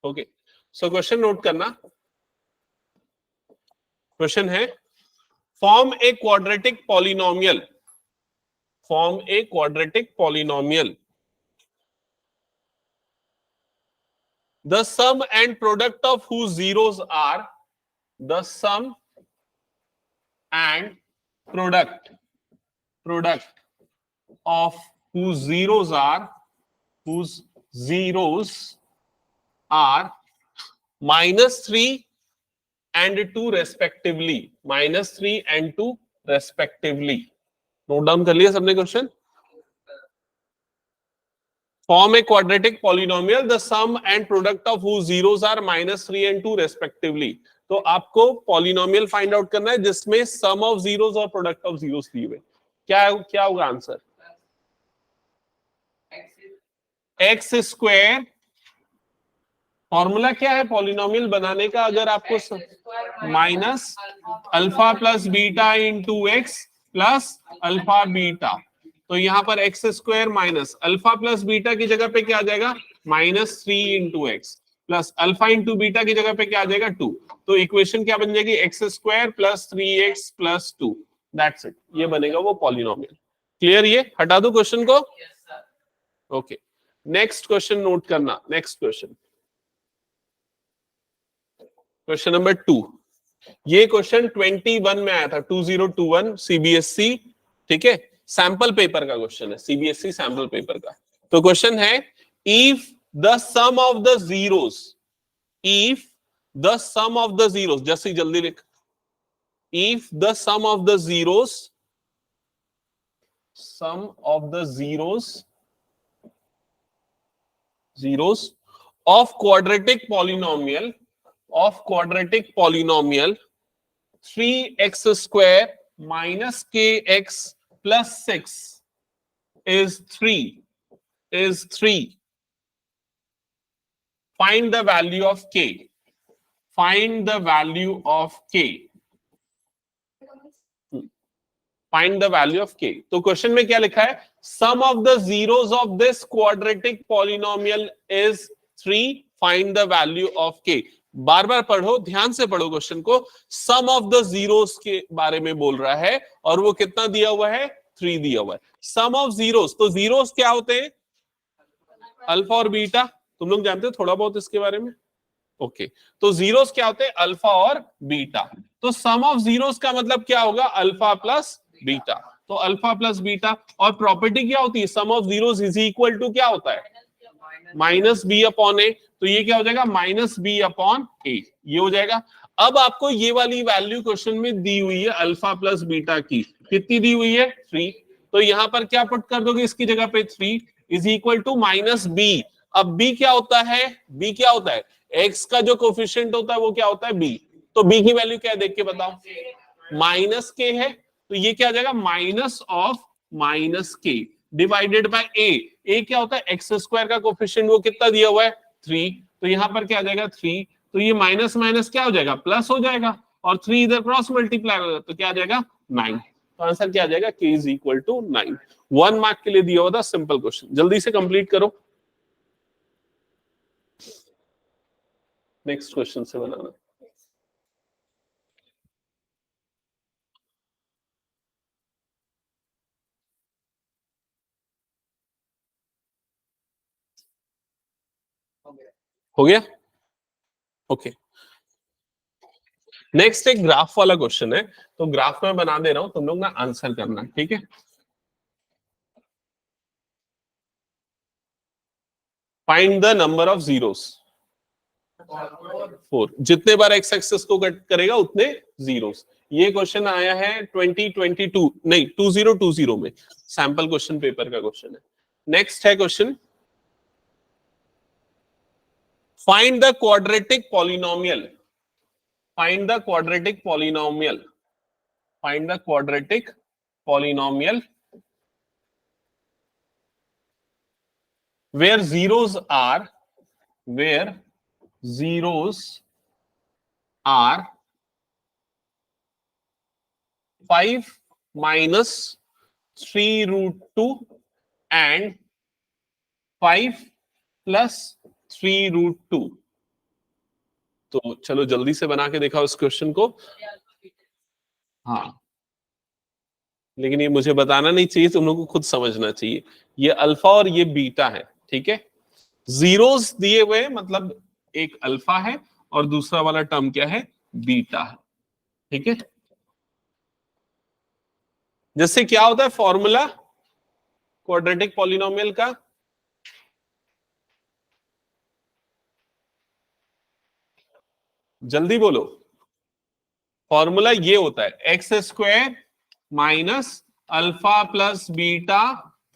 Okay, so question note करना। Question है form a quadratic polynomial, form a quadratic polynomial, the sum and product of whose zeros are, the sum and product of whose zeros are, -3 and 2 respectively, -3 and 2 respectively। Note down कर लिया सबने question? Form a quadratic polynomial, the sum and product of whose zeros are -3 and 2 respectively। तो आपको polynomial find out करना है जिसमें सम of zeros और product of zeros दिए हुए। क्या होगा आंसर? X square. फॉर्मूला क्या है पॉलिनोमियल बनाने का? अगर आपको minus alpha plus beta into x plus alpha beta, तो यहां पर x square minus alpha plus beta की जगह पे क्या आ जाएगा? -3 into x plus alpha into beta की जगह पे क्या आ जाएगा? 2। तो इक्वेशन क्या बन जाएगी? X square plus 3x plus 2। That's it, ये बनेगा वो पॉलिनोमियल। क्लियर? ये हटा दो क्वेश्चन को। ओके, नेक्स्ट क्वेश्चन नोट करना। Next question, question number 2। ये क्वेश्चन 21 में आया था, 2021 सीबीएसई, ठीक है, सैंपल पेपर का क्वेश्चन है, सीबीएसई सैंपल पेपर का। तो क्वेश्चन है if the sum of the zeros, if the sum of the zeros, जैसे जल्दी लिख, if the sum of the zeros, sum of the zeros of quadratic polynomial 3x square minus kx plus 6 is 3, find the value of k, find the value of k, find the value of k। तो question में क्या लिखा है? Sum of the zeros of this quadratic polynomial is 3, find the value of k। बार बार पढ़ो, ध्यान से पढ़ो क्वेश्चन को। सम ऑफ द जीरोस के बारे में बोल रहा है और वो कितना दिया हुआ है? 3 दिया हुआ है। सम ऑफ जीरोस, तो जीरोस क्या होते हैं? अल्फा और बीटा। तुम लोग जानते हो थोड़ा बहुत इसके बारे में? ओके, तो जीरोस क्या होते हैं? अल्फा और बीटा। तो सम ऑफ जीरोस का मतलब क्या होगा? Alpha plus beta. तो अल्फा प्लस बीटा, और प्रॉपर्टी क्या होती है? Sum of zeros is equal to क्या होता है? -b अपॉन ए। तो ये क्या हो जाएगा? -b अपॉन ए, ये हो जाएगा। अब आपको ये वाली वैल्यू क्वेश्चन में दी हुई है अल्फा प्लस बीटा की, कितनी दी हुई है? 3। तो यहां पर क्या पुट कर दोगे इसकी जगह पे? 3 इज इक्वल टू -b। अब b क्या होता है? b क्या होता है? x का जो कोफिशिएंट होता है वो क्या होता है? b। तो b की वैल्यू क्या है देख के बताओ? -k है, तो ये क्या आ जाएगा? Minus of -k divided by a क्या होता है? एक्स स्क्वायर का कोफिशिएंट वो कितना दिया हुआ है? 3। तो यहां पर क्या आ जाएगा? 3। तो ये माइनस माइनस क्या हो जाएगा? प्लस हो जाएगा, और 3 इधर क्रॉस मल्टीप्लाई होगा, तो क्या आ जाएगा? 9। तो आंसर क्या आ जाएगा? k is equal to 9। 1 mark के लिए दिया हुआ था, सिंपल क्वेश्चन। जल्दी से कंप्लीट करो, नेक्स्ट क्वेश्चन से बनाना। हो गया? ओके, नेक्स्ट एक ग्राफ वाला क्वेश्चन है, तो ग्राफ में बना दे रहा हूं, तुम लोग ना आंसर करना, ठीक है? Find the number of zeros. 4। जितने बार एक्स एक्सिस को कट करेगा उतने जीरोस। ये क्वेश्चन आया है 2022 नहीं 2020 में, सैंपल क्वेश्चन पेपर का क्वेश्चन है। नेक्स्ट है question, find the quadratic polynomial, find the quadratic polynomial, find the quadratic polynomial where zeros are 5 minus 3 root 2 and 5 plus 3 root 2। तो चलो जल्दी से बना के दिखाओ इस क्वेश्चन को। हाँ, लेकिन ये मुझे बताना नहीं चाहिए, तुम लोगों को खुद समझना चाहिए। ये अल्फा और ये बीटा है, ठीक है। जीरोस दिए हुए मतलब एक अल्फा है और दूसरा वाला टर्म क्या है, बीटा है, ठीक है। जैसे क्या होता है फॉर्मूला क्वाड्रेटिक पॉलिनोमियल का, जल्दी बोलो। फॉर्मूला ये होता है x square minus alpha plus beta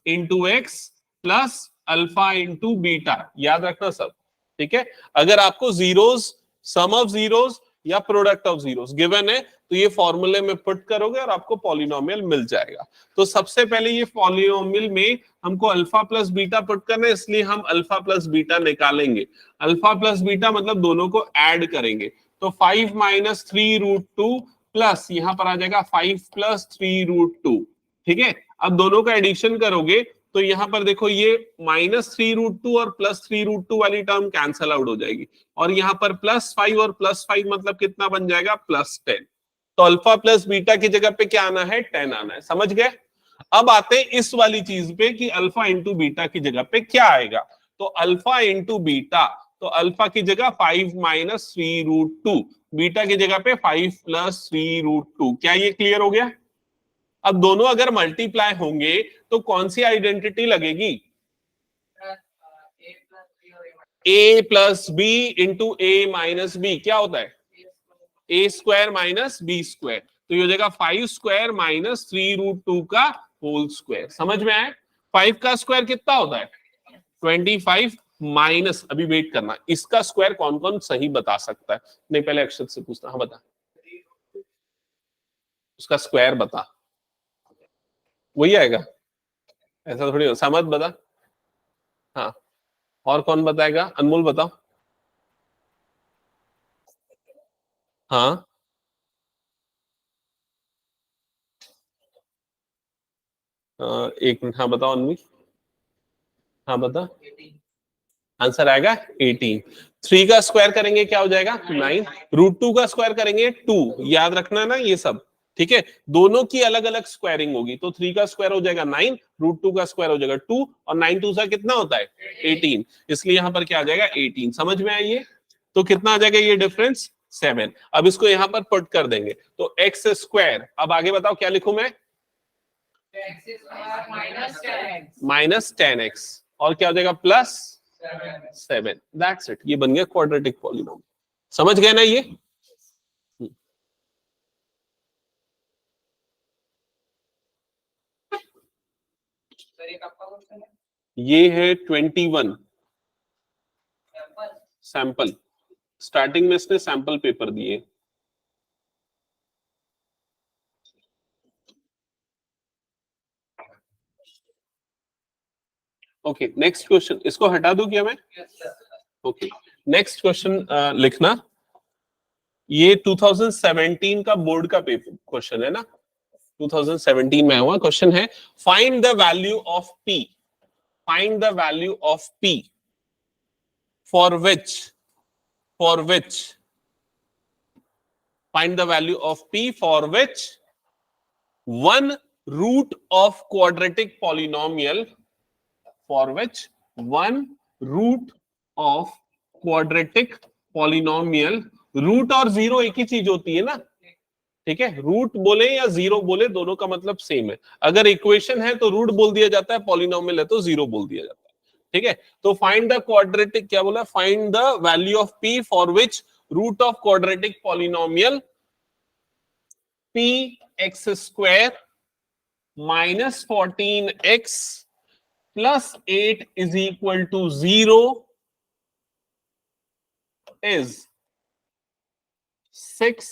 into x plus alpha into beta, याद रखना सब, ठीक है। अगर आपको जीरोस, सम ऑफ जीरोस या प्रोडक्ट ऑफ जीरोस गिवन है तो ये फॉर्मूले में पुट करोगे और आपको पॉलिनोमियल मिल जाएगा। तो सबसे पहले ये पॉलिनोमियल में हमको अल्फा प्लस बीटा पुट करना है, इसलिए हम अल्फा प्लस बीटा निकालेंगे। अल्फा प्लस बीटा मतलब दोनों को ऐड करेंगे, तो 5 माइनस 3√2 प्लस यहां पर आ जाएगा 5 प्लस 3√2, ठीक है। अब दोनों का एडिशन करोगे तो यहां पर देखो ये -3√2 और +3√2 वाली टर्म कैंसल आउट हो जाएगी, और यहां पर +5 और +5 मतलब कितना बन जाएगा, +10। तो अल्फा प्लस बीटा की जगह पे क्या आना है, 10 आना है, समझ गए। अब आते हैं इस वाली चीज पे कि अल्फा इंटू बीटा की जगह पे क्या आएगा। तो अल्फा इंटू बीटा, तो अल्फा की जगह 5 माइनस 3√2, बीटा की जगह पे 5 प्लस 3√2। क्या ये क्लियर हो गया। अब दोनों अगर मल्टीप्लाई होंगे तो कौन सी आइडेंटिटी लगेगी, a plus B into A minus B, क्या होता है A square minus B square. तो ये हो जाएगा 5 स्क्वायर माइनस 3√2 का होल स्क्वायर। समझ में आया। 5 का स्क्वायर कितना होता है 25, माइनस, अभी वेट करना, इसका स्क्वायर कौन कौन सही बता सकता है। नहीं पहले अक्षत से पूछना, हाँ बता, उसका स्क्वायर बता, वही आएगा, ऐसा थोड़ी हो। समझ बता, हाँ। और कौन बताएगा, अनमोल बताओ। हाँ, एक मिनट, हाँ बताओ अनवी, हाँ बता। आंसर आएगा 18। 3 का स्क्वायर करेंगे क्या हो जाएगा 9, √2 का स्क्वायर करेंगे 2, याद रखना ना ये सब, ठीक है। दोनों की अलग अलग स्क्वायरिंग होगी, तो 3 का स्क्वायर हो जाएगा 9, √2 का स्क्वायर हो जाएगा 2, और 9 2 सा कितना होता है 18, इसलिए यहां पर क्या आ जाएगा 18। समझ में आई ये। तो कितना आ जाएगा ये डिफरेंस 7। अब इसको यहां पर पुट कर देंगे तो एक्स स्क्वायर, अब आगे बताओ क्या लिखूं मैं, -10x, और क्या हो जाएगा +7। दैट्स इट, ये बन गया क्वाड्रेटिक पॉलिनोमियल। समझ गए ना ये। ये है 21 सैंपल, स्टार्टिंग में इसने सैंपल पेपर दिए। ओके नेक्स्ट क्वेश्चन, इसको हटा दूं क्या मैं, ओके नेक्स्ट क्वेश्चन लिखना। ये 2017 का बोर्ड का पेपर क्वेश्चन है ना, 2017 में हुआ क्वेश्चन है, find the value of P, find the value of P for which, for which, find the value of p for which one root of quadratic polynomial, for which one root of quadratic polynomial, root और zero एक ही चीज होती है ना, ठीक है। Root बोले या जीरो बोले दोनों का मतलब सेम है। अगर इक्वेशन है तो रूट बोल दिया जाता है, पॉलिनोमियल है तो जीरो बोल दिया जाता है, ठीक है। तो फाइंड द क्वाड्रेटिक, क्या बोला, find the value of P for which root of quadratic polynomial P X square -14x plus 8 is equal to 0 is 6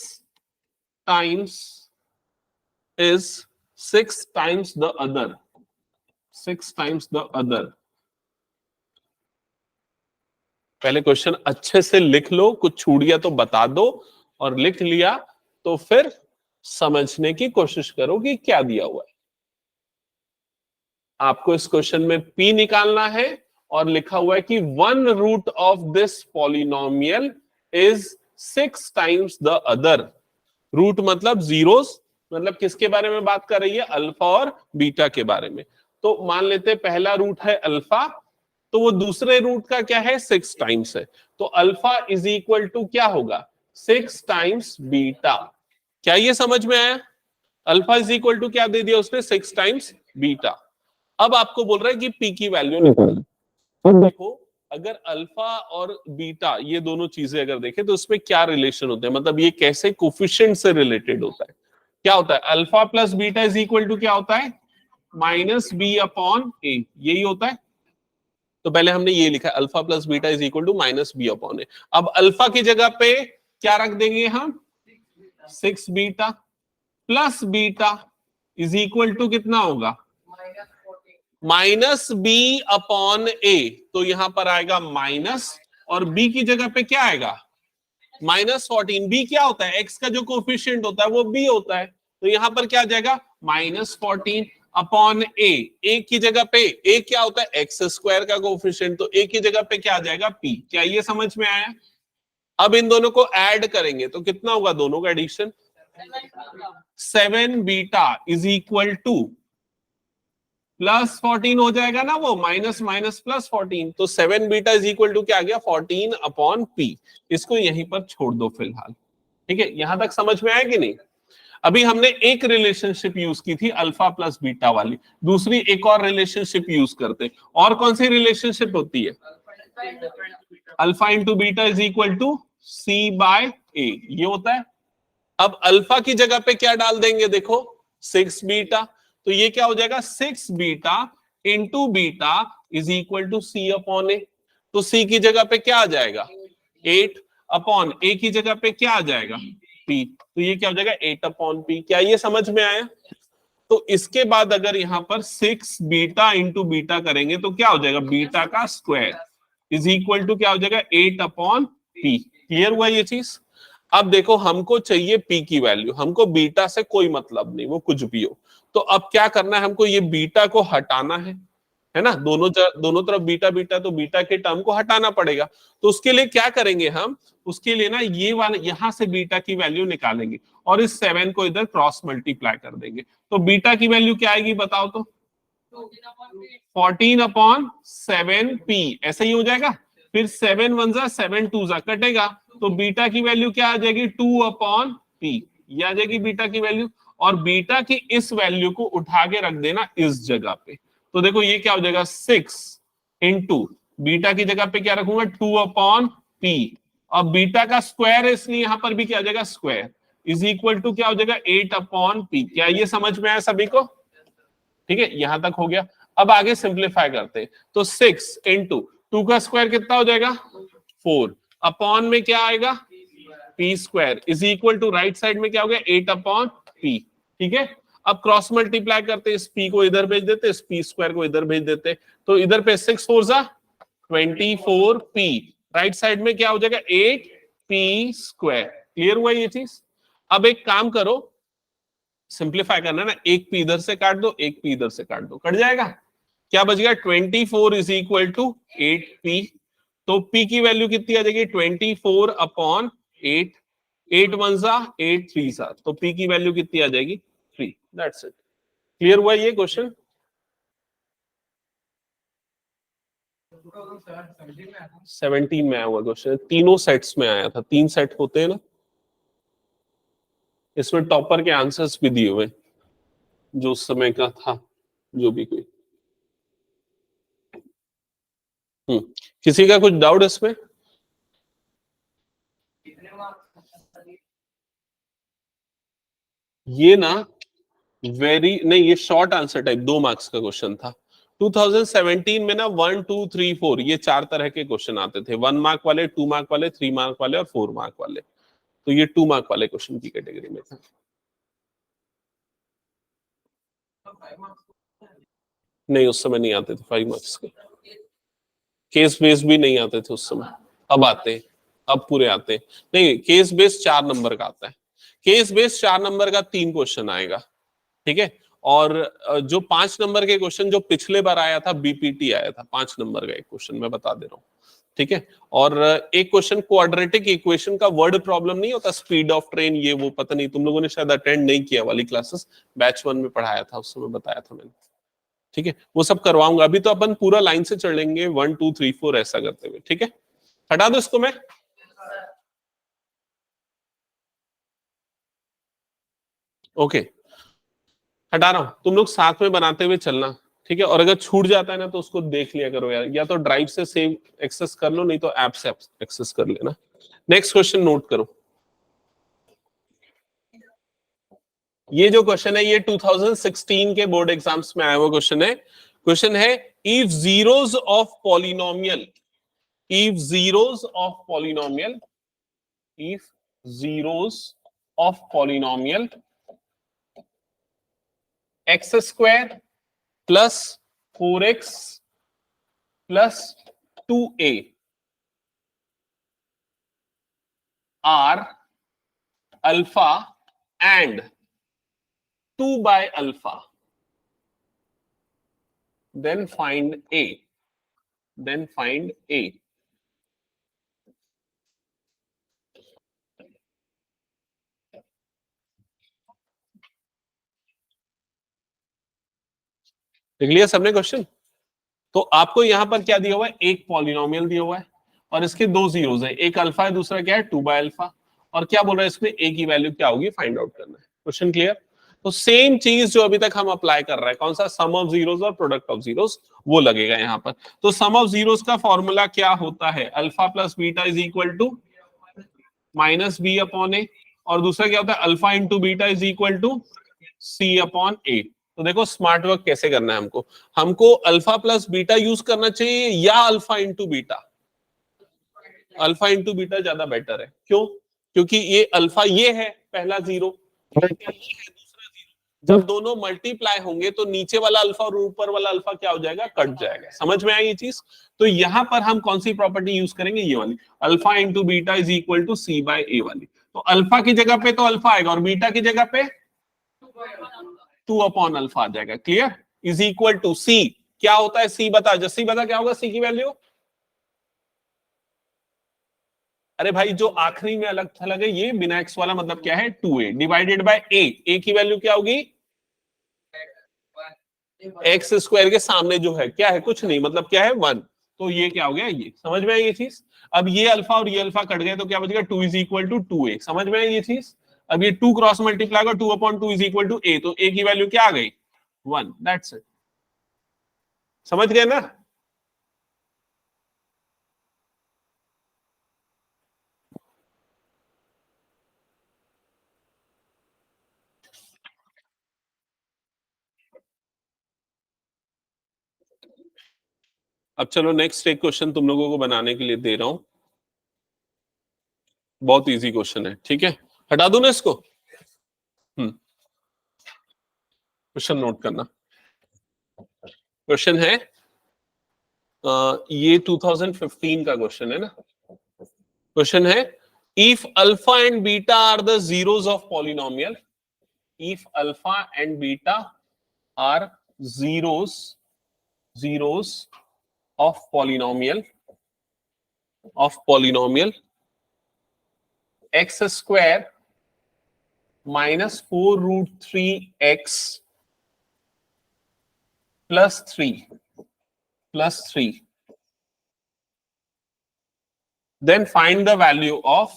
times, is 6 times the other, 6 times the other। पहले question अच्छे से लिख लो, कुछ छूट गया तो बता दो, और लिख लिया तो फिर समझने की कोशिश करो कि क्या दिया हुआ है। आपको इस क्वेश्चन में p निकालना है और लिखा हुआ है कि one root of this polynomial is 6 times the other. Root मतलब जीरोस, मतलब किसके बारे में बात कर रही है? अल्फा और बीटा के बारे में। तो मान लेते पहला रूट है अल्फा, तो वो दूसरे रूट का क्या है? 6 टाइम्स है। तो अल्फा इज इक्वल टू क्या होगा? 6 टाइम्स बीटा। क्या ये समझ में आया? अल्फा इज इक्वल टू क्या दे दिया उसने? 6 टाइम्स बीटा। अब आपको बोल रहा है कि पी की वैल्यू निकालो। अब देखो, अगर अल्फा और बीटा ये दोनों चीजें अगर देखें तो उसमें क्या रिलेशन होते हैं, मतलब ये कैसे कोफिशिएंट से रिलेटेड होता है? क्या होता है? Alpha plus beta is equal to क्या होता है? माइनस बी अपॉन ए, यही होता है। तो पहले हमने ये लिखा है, alpha plus beta is equal to minus B upon a. अब अल्फा की जगह पे क्या रख देंगे हम? 6 beta plus beta is equal to कितना होगा? माइनस बी अपॉन ए। तो यहां पर आएगा माइनस, और बी की जगह पे क्या आएगा? -14। बी क्या होता है? एक्स का जो कोफिशिएंट होता है वो बी होता है। तो यहां पर क्या आ जाएगा? -14 अपॉन ए। ए की जगह पे ए क्या होता है? एक्स स्क्वायर का कोफिशिएंट। तो ए की जगह पे क्या आ जाएगा? पी। क्या ये समझ में आया? अब इन दोनों को ऐड करेंगे तो कितना होगा दोनों का addition? 7 beta is equal to +14 हो जाएगा ना, वो माइनस माइनस +14। तो 7 बीटा इज इक्वल टू क्या आ गया? 14 अपॉन पी। इसको यहीं पर छोड़ दो फिलहाल। ठीक है, यहां तक समझ में आया कि नहीं? अभी हमने एक रिलेशनशिप यूज की थी अल्फा प्लस बीटा वाली, दूसरी एक और रिलेशनशिप यूज करते। और कौन सी रिलेशनशिप होती है? Alpha into beta is equal to c by a, ये होता है। अब अल्फा की जगह पे क्या डाल देंगे? देखो 6 बीटा, तो ये क्या हो जाएगा? 6 beta into beta is equal to C upon ए। तो सी की जगह पे क्या आ जाएगा? 8 अपॉन ए की जगह पे क्या आ जाएगा? पी। तो ये क्या हो जाएगा? 8 अपॉन पी। क्या ये समझ में आया? तो इसके बाद अगर यहां पर 6 बीटा इंटू बीटा करेंगे तो क्या हो जाएगा? बीटा का स्क्वायर इज इक्वल टू क्या हो जाएगा? 8 अपॉन पी। क्लियर हुआ ये चीज? अब देखो, हमको चाहिए पी की वैल्यू, हमको बीटा से कोई मतलब नहीं, वो कुछ भी हो। तो अब क्या करना है? हमको ये बीटा को हटाना है ना? दोनों तरफ बीटा बीटा, तो बीटा के टर्म को हटाना पड़ेगा। तो उसके लिए क्या करेंगे हम? उसके लिए ना ये वाला यहां से बीटा की वैल्यू निकालेंगे और इस 7 को इधर क्रॉस मल्टीप्लाई कर देंगे। तो बीटा की वैल्यू क्या आएगी बताओ तो? 14 अपॉन 7 पी, ऐसा ही हो जाएगा। फिर 7 1 जा 7 2 जा कटेगा, तो बीटा की वैल्यू क्या आ जाएगी? 2 अपॉन पी, ये आ जाएगी बीटा की वैल्यू। और बीटा की इस वैल्यू को उठा के रख देना इस जगह पे। तो देखो ये क्या हो जाएगा? 6 इंटू बीटा की जगह पे क्या रखूंगा? 2 अपॉन पी। अब बीटा का स्क्वायर है इसलिए यहां पर भी क्या आ जाएगा? स्क्वायर इज इक्वल टू क्या हो जाएगा? 8 अपॉन पी। क्या ये समझ में आया सभी को? ठीक है, यहां तक हो गया। अब आगे सिंप्लीफाई करते हैं। तो 6 इंटू 2 का स्क्वायर कितना हो जाएगा? 4 अपॉन में क्या आएगा? P square is equal to right side में क्या हो गया? 8 अपॉन पी। ठीक है, अब क्रॉस मल्टीप्लाई करते हैं, इस पी को इधर भेज देते, इस पी स्क्वायर को इधर भेज देते। तो इधर पे 6 4 जा 24 पी, राइट साइड में क्या हो जाएगा? 8 पी स्क्वायर। क्लियर हुआ ये चीज? अब एक काम करो, सिंप्लीफाई करना ना, एक पी इधर से काट दो, एक पी इधर से काट दो, कट जाएगा। क्या बच गया? 24 इज इक्वल टू 8 पी। तो पी की वैल्यू कितनी आ जाएगी? 24 अपॉन 8। 8 1 जा 8 3 जा, तो पी की वैल्यू कितनी आ जाएगी? 3। That's it. क्लियर हुआ ये क्वेश्चन? 17 में आया हुआ क्वेश्चन, तीनों सेट्स में आया था, 3 सेट होते हैं ना, इसमें टॉपर के आंसर्स भी दिए हुए जो उस समय का था, जो भी कोई। किसी का कुछ डाउट इसमें? ये ना नहीं, ये शॉर्ट आंसर टाइप 2 मार्क्स का क्वेश्चन था। 2017 में ना 1 2 3 4 ये 4 तरह के क्वेश्चन आते थे, 1 मार्क वाले, 2 मार्क वाले, 3 मार्क वाले और 4 मार्क वाले। तो ये 2 मार्क वाले क्वेश्चन की कैटेगरी में था। नहीं, उस समय नहीं आते थे 5 मार्क्स के, केस बेस्ड भी नहीं आते थे उस समय। अब आते हैं, अब पूरे आते हैं। नहीं, केस बेस्ड 4 नंबर का आता है। केस बेस्ड 4 नंबर का 3 क्वेश्चन आएगा, ठीक है। और जो 5 नंबर के क्वेश्चन जो पिछले बार आया था, बीपीटी आया था 5 नंबर का एक क्वेश्चन, मैं बता दे रहा हूँ। ठीक है। और एक क्वेश्चन क्वाड्रेटिक इक्वेशन का वर्ड प्रॉब्लम नहीं होता, स्पीड ऑफ ट्रेन, ये वो पता नहीं, तुम लोगों ने शायद अटेंड नहीं किया वाली क्लासेस, बैच 1 में पढ़ाया था, उस समय बताया था मैंने। ठीक है, वो सब करवाऊंगा। अभी तो अपन पूरा लाइन से चढ़ लेंगे 1 2 3 4 ऐसा करते हुए। ठीक है, हटा दो इसको मैं। ओके, हटा रहा हूं, तुम लोग साथ में बनाते हुए चलना। ठीक है, और अगर छूट जाता है ना तो उसको देख लिया करो यार, या तो ड्राइव से सेव एक्सेस कर लो, नहीं तो ऐप से एक्सेस कर लेना। नेक्स्ट क्वेश्चन नोट करो। ये जो क्वेश्चन है ये 2016 के बोर्ड एग्जाम्स में आया हुआ क्वेश्चन है। क्वेश्चन है, if zeros of polynomial, if zeros of polynomial, if zeros of polynomial X square plus 4x plus 2a are alpha and 2 by alpha, then find a, then find a। देख लिया सबने question? तो आपको यहां पर क्या दिया हुआ है, एक पॉलिनोमियल दिया हुआ है और इसके दो जीरोस है, एक अल्फा है दूसरा क्या है 2 by अल्फा, और क्या बोल रहा है इसमें ए की वैल्यू क्या होगी फाइंड आउट करना है। Question clear? तो सेम चीज जो अभी तक हम अप्लाई कर रहे हैं, कौन सा, सम ऑफ जीरोस और प्रोडक्ट ऑफ जीरोस, वो लगेगा यहां पर। तो सम ऑफ जीरोस का फॉर्मूला क्या होता है, alpha plus beta is equal to minus B upon a, और दूसरा क्या होता है, alpha into beta is equal to C upon ए। तो देखो स्मार्ट वर्क कैसे करना है हमको, हमको अल्फा प्लस बीटा यूज करना चाहिए या alpha into beta. Alpha into beta ज्यादा बेटर है, क्यों? क्योंकि ये अल्फा ये है पहला जीरो, बीटा ये है दूसरा जीरो, जब दोनों मल्टीप्लाई होंगे तो नीचे वाला अल्फा और ऊपर वाला अल्फा क्या हो जाएगा, कट जाएगा। समझ में आई ये चीज? तो यहां पर हम कौन सी प्रॉपर्टी यूज करेंगे, ये वाली, alpha into beta is equal to c by a वाली। तो अल्फा की जगह पे तो अल्फा आएगा और बीटा की जगह पे 2 अपॉन अल्फा आ जाएगा। क्लियर? इज इक्वल टू सी, क्या होता है सी बता, जस्सी बता क्या होगा सी की वैल्यू। अरे भाई जो आखिरी में अलग थलग है ये बिना एक्स वाला, मतलब क्या है 2a डिवाइडेड बाय ए की वैल्यू क्या होगी, एक्स स्क्वायर के सामने जो है क्या है, कुछ नहीं, मतलब क्या है 1। तो ये क्या हो गया, ये समझ में आई ये चीज? अब ये अल्फा और ये अल्फा कट गए तो क्या बचेगा, 2 इज इक्वल टू 2a। समझ में आई ये चीज? अब ये 2 क्रॉस मल्टीप्लाई होगा, 2 upon 2 is equal to a, तो a की वैल्यू क्या आ गई, 1। That's it. समझ गए ना? अब चलो नेक्स्ट एक क्वेश्चन तुम लोगों को बनाने के लिए दे रहा हूं, बहुत इजी क्वेश्चन है। ठीक है, हटा दो ना इसको। क्वेश्चन नोट करना। क्वेश्चन है, ये 2015 का क्वेश्चन है ना। क्वेश्चन है, if alpha and beta are the zeros of polynomial, if alpha and beta are zeros, zeros of polynomial, of polynomial X square minus 4√3x plus 3 plus 3, then find the value of,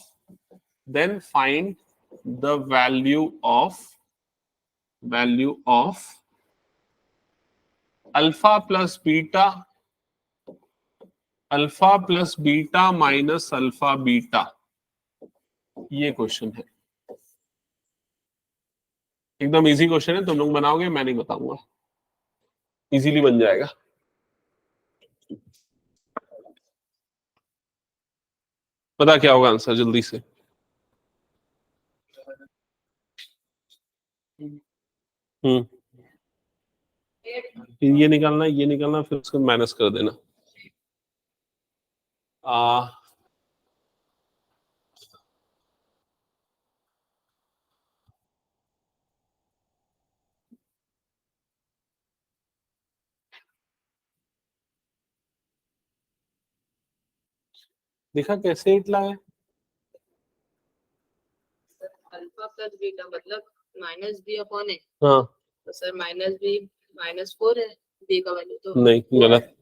then find the value of alpha plus beta, alpha plus beta minus alpha beta. ये question है, एकदम easy question है, तुम लोग बनाओगे, मैं नहीं बताऊंगा, इजीली बन जाएगा। पता क्या होगा आंसर जल्दी से? हम्म, ये निकालना, ये निकालना, फिर उसको माइनस कर देना। आ, देखा कैसे इटला है? अल्फा प्लस बीटा मतलब माइनस बी अपॉन ए। हाँ तो सर माइनस बी -4 है, बी का वैल्यू तो नहीं, गलत।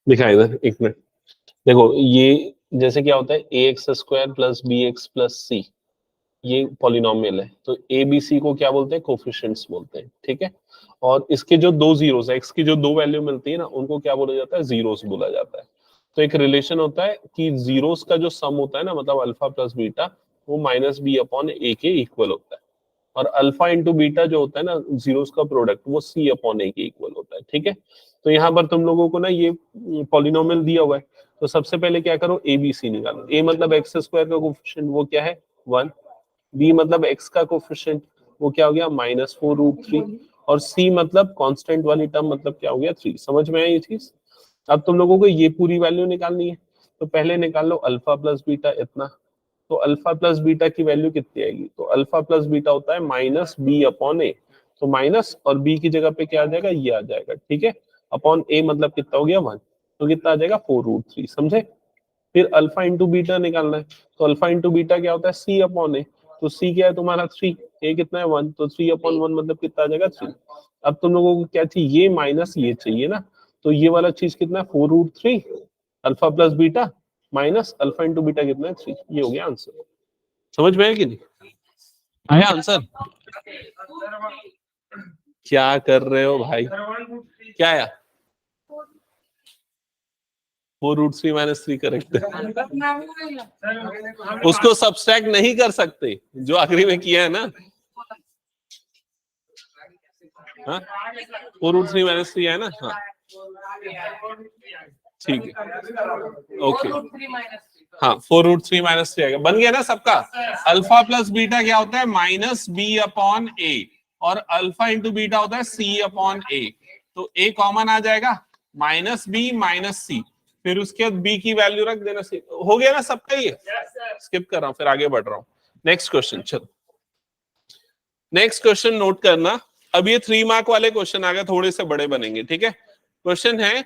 दिखा इधर एक मिनट। देखो ये जैसे क्या होता है, ax² plus bx plus c, ये पॉलिनोमियल है, तो ए बी सी को क्या बोलते हैं? कोफिशिएंट्स बोलते हैं, ठीक है। और इसके जो दो जीरोस है, एक्स की जो दो वैल्यू मिलती है ना, उनको क्या बोला जाता है? जीरोस बोला जाता है। तो एक रिलेशन होता है कि जीरोस का जो सम होता है ना, मतलब अल्फा प्लस बीटा, वो -b अपॉन ए के इक्वल होता है। और अल्फा इंटू बीटा जो होता है ना, जीरोस का प्रोडक्ट, वो c अपॉन ए के इक्वल होता है, ठीक है। तो यहाँ पर तुम लोगों को ना ये पॉलिनोमियल दिया हुआ है, तो सबसे पहले क्या करो, ए बी सी निकालो। ए मतलब x² का कोफिशिएंट, वो क्या है? 1। बी मतलब x का कोफिशिएंट, वो क्या हो गया? -4√3। और c मतलब कांस्टेंट वाली टर्म, मतलब क्या हो गया? 3। समझ में आई ये चीज? अब तुम लोगों को ये पूरी वैल्यू निकालनी है, तो पहले निकाल लो अल्फा प्लस बीटा इतना। तो अल्फा प्लस बीटा की वैल्यू कितनी आएगी? तो अल्फा प्लस बीटा होता है -b अपॉन ए। तो माइनस और b की जगह पे क्या आ जाएगा? ये आ जाएगा, ठीक है। अपॉन a मतलब कितना हो गया? 1। तो कितना आ जाएगा? 4√3। समझे? फिर अल्फा इंटू बीटा निकालना है, तो अल्फा इंटू बीटा क्या होता है? c अपॉन ए। तो c क्या है तुम्हारा? 3। a कितना है? 1। तो 3 अपॉन 1 मतलब कितना आ जाएगा? 3। अब तुम लोगों को क्या चाहिए? ये माइनस ये चाहिए ना, तो ये वाला चीज कितना है? 4√3 alpha plus beta minus alpha into beta कितना है? 3। ये हो गया आंसर। समझ में आया कि नहीं आया आंसर? क्या कर रहे हो भाई? क्या आया? 4√3 - 3 करेक्ट है। उसको सब्सट्रैक्ट नहीं कर सकते, जो आखिरी में किया है ना। हाँ 4√3 - 3 है ना? हाँ ठीक है, ओके। हाँ 4√3 - 3 आएगा। बन गया ना सबका? अल्फा प्लस बीटा क्या होता है? -b अपॉन ए, और अल्फा इंटू बीटा होता है c अपॉन ए। तो a कॉमन आ जाएगा, -b -c, फिर उसके बाद b की वैल्यू रख देना। हो गया ना सबका? ये स्किप कर रहा हूं, फिर आगे बढ़ रहा हूं। नेक्स्ट क्वेश्चन, चलो नेक्स्ट क्वेश्चन नोट करना। अब ये 3 मार्क वाले क्वेश्चन आ गए, थोड़े से बड़े बनेंगे, ठीक है। क्वेश्चन है,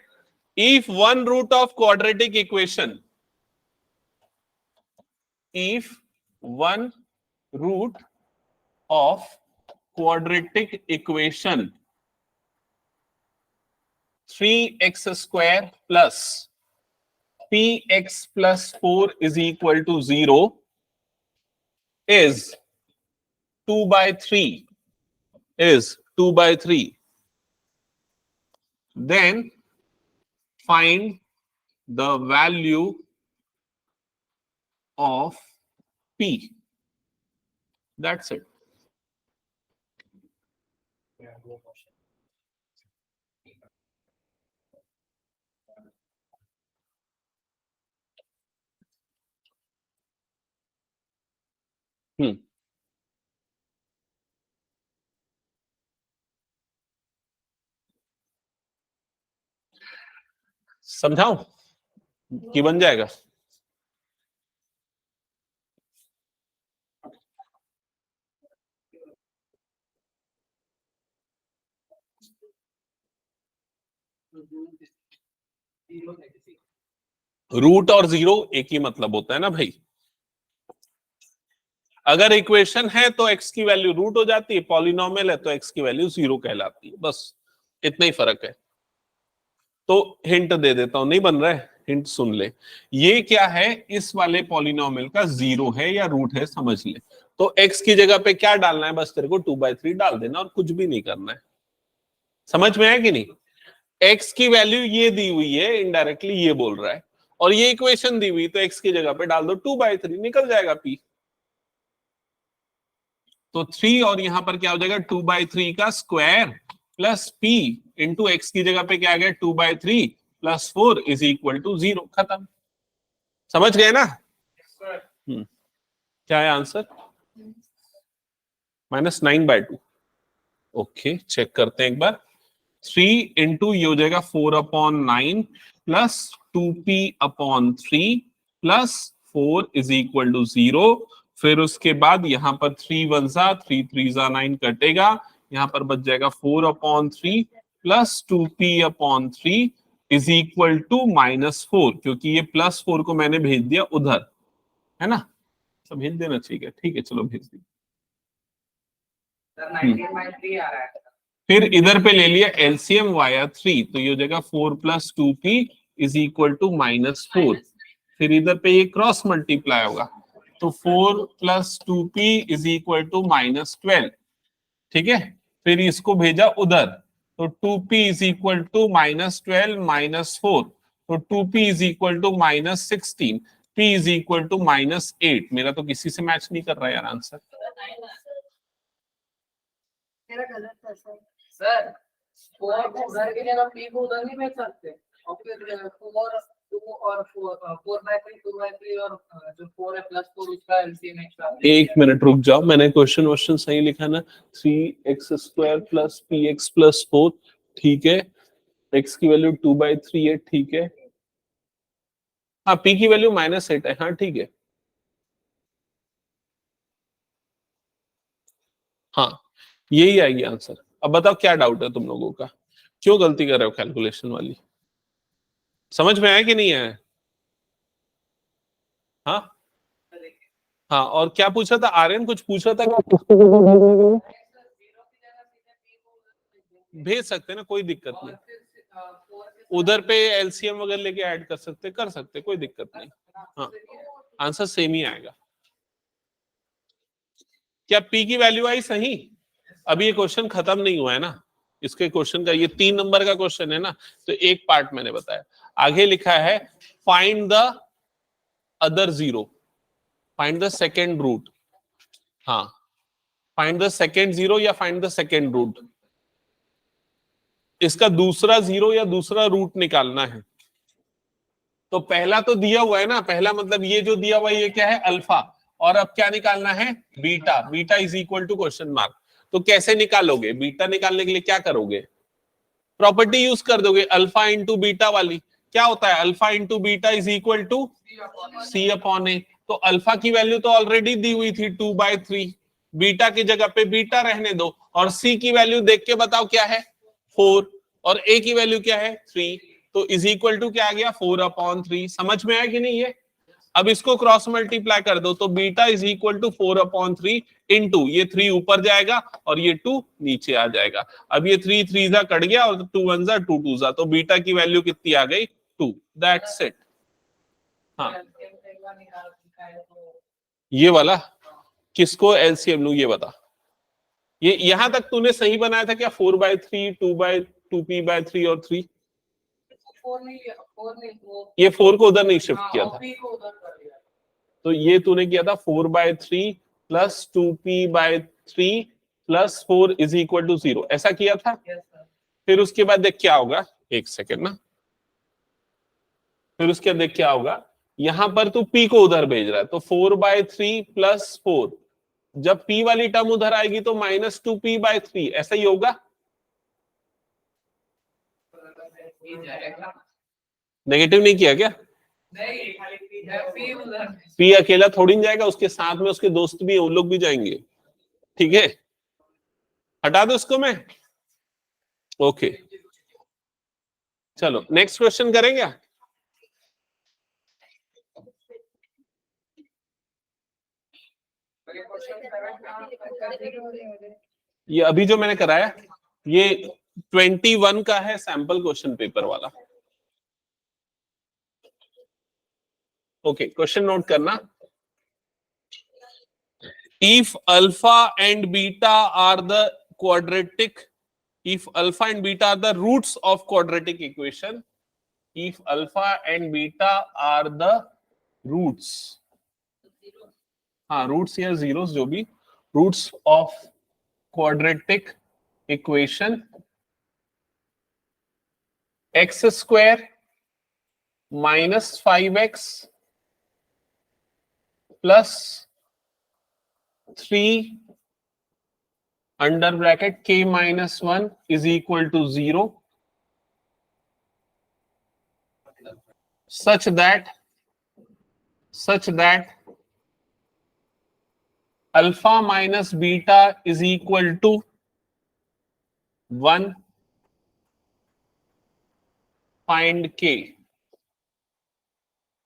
if one root of quadratic equation, if one root of quadratic equation 3x² plus px plus 4 is equal to 0 is 2/3, then find the value of p. That's it. समझाऊं कि बन जाएगा? रूट और जीरो एक ही मतलब होता है ना भाई। अगर इक्वेशन है तो x की वैल्यू रूट हो जाती है, पॉलिनोमियल है तो x की वैल्यू 0 कहलाती है, बस इतना ही फर्क है। तो हिंट दे देता हूं, नहीं बन रहा है? हिंट सुन ले। ये क्या है? इस वाले पॉलिनोमियल का 0 है या रूट है, समझ ले। तो x की जगह पे क्या डालना है? बस तेरे को 2/3 डाल देना और कुछ भी नहीं करना है। समझ में आया कि नहीं? x की वैल्यू ये दी हुई है, इनडायरेक्टली ये बोल रहा है, और ये इक्वेशन दी हुई, तो x की जगह पे डाल दो 2/3, निकल जाएगा p। तो 3 और यहां पर क्या हो जाएगा? 2/3 का square plus p into x की जगह पे क्या आ गया? 2/3 प्लस 4 इज इक्वल टू 0। खत्म। समझ गए ना? क्या है आंसर? -9/2। ओके, चेक करते हैं एक बार। 3 इंटू ये हो जाएगा 4/9 plus 2p/3 plus 4 is equal to 0। फिर उसके बाद यहाँ पर 3 1 जा 3 3 जा 9 कटेगा, यहाँ पर बच जाएगा 4/3 plus 2p/3 is equal to -4, क्योंकि ये +4 को मैंने भेज दिया उधर, है ना, सब भेज देना चाहिए, ठीक है चलो भेज दी। फिर इधर पे ले लिया एलसीएम वाया 3, तो ये हो जाएगा 4 + 2p इज इक्वल टू -4। फिर इधर पे ये क्रॉस मल्टीप्लाई होगा, तो 4 + 2p इज इक्वल टू -12, ठीक है। फिर इसको भेजा उधर, तो 2p इज इक्वल टू -12 -4, तो 2p is equal to -16, p is equal to -8। मेरा तो किसी से मैच नहीं कर रहा यार आंसर। मेरा गलत था सर 4 को उधर की जगह p को उधर नहीं भेज सकते, और फिर 4 2 और 4/3 2/3 और जो 4 है +4 उसका एलसीएम एक्स्ट्रा। एक मिनट रुक जाओ, मैंने क्वेश्चन सही लिखा ना, 3x² + px + 4, ठीक है, x की वैल्यू 2/3 है, ठीक है, हाँ p की वैल्यू -8 है, हाँ ठीक है, हाँ यही आएगी आंसर। अब बताओ क्या डाउट है तुम लोगों का, क्यों गलती कर रहे हो कैलकुलेशन वाली, समझ में आया कि नहीं आया? हाँ हाँ, और क्या पूछा था आर्यन, कुछ पूछा था क्या? भेज सकते ना, कोई दिक्कत नहीं, उधर पे एलसीएम वगैरह लेके ऐड कर सकते, कोई दिक्कत नहीं। हाँ आंसर सेम ही आएगा। क्या पी की वैल्यू आई सही? अभी ये क्वेश्चन खत्म नहीं हुआ है ना, इसके क्वेश्चन का ये 3 नंबर का क्वेश्चन है ना, तो एक पार्ट मैंने बताया, आगे लिखा है find the other zero, find the second root, हाँ फाइंड द सेकेंड जीरो या फाइंड द सेकेंड रूट, इसका दूसरा जीरो या दूसरा रूट निकालना है। तो पहला तो दिया हुआ है ना, पहला मतलब ये जो दिया हुआ है ये क्या है, अल्फा, और अब क्या निकालना है, beta, beta is equal to question mark. तो कैसे निकालोगे, बीटा निकालने के लिए क्या करोगे, प्रॉपर्टी यूज कर दोगे, अल्फा इंटू बीटा वाली, क्या होता है alpha into beta is equal to c/a। तो अल्फा की वैल्यू तो ऑलरेडी दी हुई थी 2/3, बीटा की जगह पे बीटा रहने दो, और c की वैल्यू देख के बताओ क्या है 4, और a की वैल्यू क्या है 3, तो इज इक्वल टू क्या आ गया 4/3। समझ में आया कि नहीं है? अब इसको क्रॉस मल्टीप्लाई कर दो, तो beta is equal to 4/3 into ये 3 ऊपर जाएगा और ये 2 नीचे आ जाएगा। अब ये 3 3 जा कट गया और 2 1 जा 2 2 जा, तो बीटा की वैल्यू कितनी आ गई 2, दैट्स इट। हाँ ये वाला किसको एलसीएम लूं ये बता, ये यहां तक तूने सही बनाया था क्या, 4/3 2p/3 और 3, ये 4 को उधर नहीं शिफ्ट किया था, तो ये तूने किया था 4/3 plus 2p/3 plus 4 is equal to 0, ऐसा किया था। फिर उसके बाद देख क्या होगा, एक सेकेंड ना, फिर उसके बाद देख क्या होगा, यहां पर तू p को उधर भेज रहा है, तो 4/3 प्लस 4, जब p वाली टर्म उधर आएगी तो -2p/3, ऐसा ही होगा। नेगेटिव नहीं किया क्या? पी अकेला थोड़ी नहीं जाएगा, उसके साथ में उसके दोस्त भी हैं, उन लोग भी जाएंगे, ठीक है, हटा दो उसको मैं, ओके चलो नेक्स्ट क्वेश्चन करेंगे। ये अभी जो मैंने कराया ये 21 का है, सैंपल क्वेश्चन पेपर वाला, ओके क्वेश्चन नोट करना। If alpha and beta are the quadratic, if alpha and beta are the roots of quadratic equation, if alpha and beta are the roots, हाँ roots या zeros जो भी, roots of quadratic equation, x square minus 5x plus 3 under bracket k minus 1 is equal to 0, such that alpha minus beta is equal to 1, find k.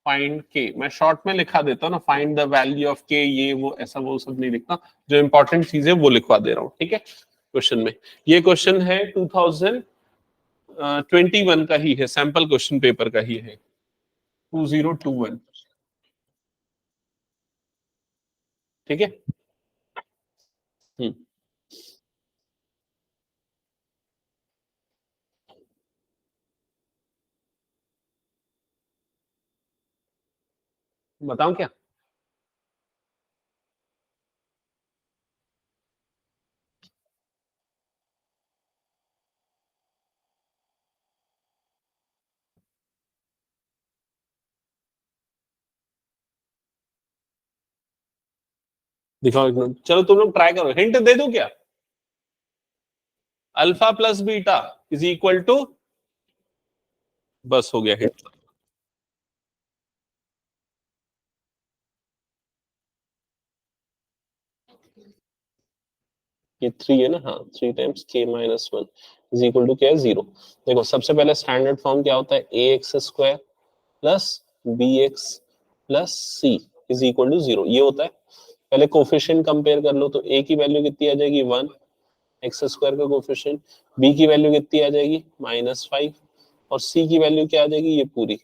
Find k मैं short में लिखा देता हूँ ना, find the value of के, ये वो ऐसा वो सब नहीं लिखता, जो इंपॉर्टेंट चीजें वो लिखवा दे रहा हूँ, ठीक है। क्वेश्चन में ये क्वेश्चन है 2021 का ही है, सैंपल क्वेश्चन पेपर का ही है, 2021, ठीक है। बताऊं क्या? दिखाओ एक मिनट, चलो तुम लोग ट्राई करो, हिंट दे दो क्या? Alpha plus beta is equal to, बस हो गया हिंट। ये 3 है ना, हाँ 3 टाइम्स के माइनस 1 इज इक्वल टू क्या है, 0। देखो सबसे पहले स्टैंडर्ड फॉर्म क्या होता है, a x square plus b x plus c is equal to 0, ये होता है। पहले कोफिशिएंट कंपेयर कर लो, तो ए की वैल्यू कितनी आ जाएगी 1, एक्स स्क्वायर का कोफिशिएंट, बी की वैल्यू कितनी आ जाएगी -5, और सी की वैल्यू क्या आ जाएगी, ये पूरी,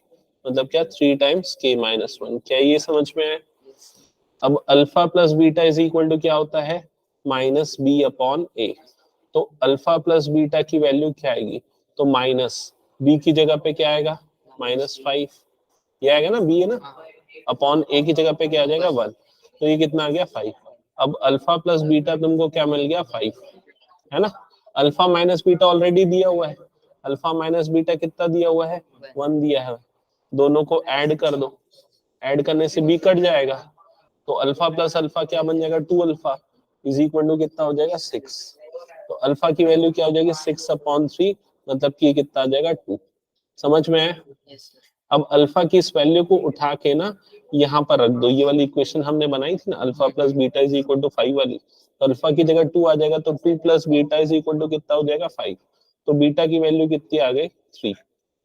मतलब क्या 3 टाइम्स के माइनस 1। क्या ये समझ में आया? अब alpha plus beta is equal to क्या होता है, माइनस बी अपॉन ए। तो अल्फा प्लस बीटा की वैल्यू क्या आएगी, तो माइनस बी की जगह पे क्या आएगा, -5, ये आएगा ना, बी है ना, अपॉन ए की जगह पे क्या आ जाएगा 1, तो ये कितना आ गया 5। अब अल्फा प्लस बीटा तुमको क्या मिल गया 5, है ना। अल्फा माइनस बीटा ऑलरेडी दिया हुआ है, अल्फा माइनस बीटा कितना दिया हुआ है, 1 दिया है। दोनों को ऐड कर दो, ऐड करने से बी कट जाएगा, तो अल्फा प्लस अल्फा क्या बन जाएगा, 2 अल्फा इज इक्वल टू कितना हो जाएगा 6। तो अल्फा की वैल्यू क्या हो जाएगी 6/3, मतलब कि कितना आ जाएगा 2। समझ में आया? अब अल्फा की इस वैल्यू को उठा के ना यहाँ पर रख दो, ये वाली इक्वेशन हमने बनाई थी ना, alpha plus beta is equal to 5 वाली, तो अल्फा की जगह 2 आ जाएगा, तो 2 plus beta is equal to कितना हो जाएगा 5। तो बीटा की वैल्यू कितनी आ गई 3।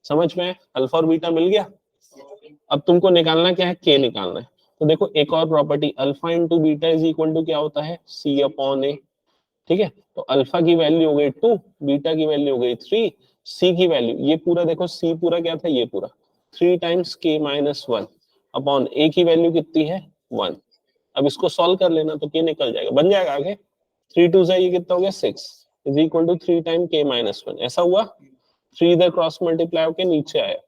समझ में? अल्फा और बीटा मिल गया। अब तुमको निकालना क्या है, के निकालना है। तो देखो एक और property, alpha into beta is equal to क्या होता है, सी अपॉन ए, ठीक है। तो अल्फा की वैल्यू हो गई 2, बीटा की वैल्यू हो गई 3, सी की वैल्यू, ये पूरा देखो सी पूरा क्या था, ये पूरा 3 टाइम्स के माइनस 1 अपॉन ए की वैल्यू कितनी है 1। अब इसको सॉल्व कर लेना तो के निकल जाएगा, बन जाएगा आगे 3 2 ये कितना हो गया 6 इज इक्वल टू 3 टाइम के माइनस 1। ऐसा हुआ, 3 इधर क्रॉस मल्टीप्लाई होकर नीचे आया,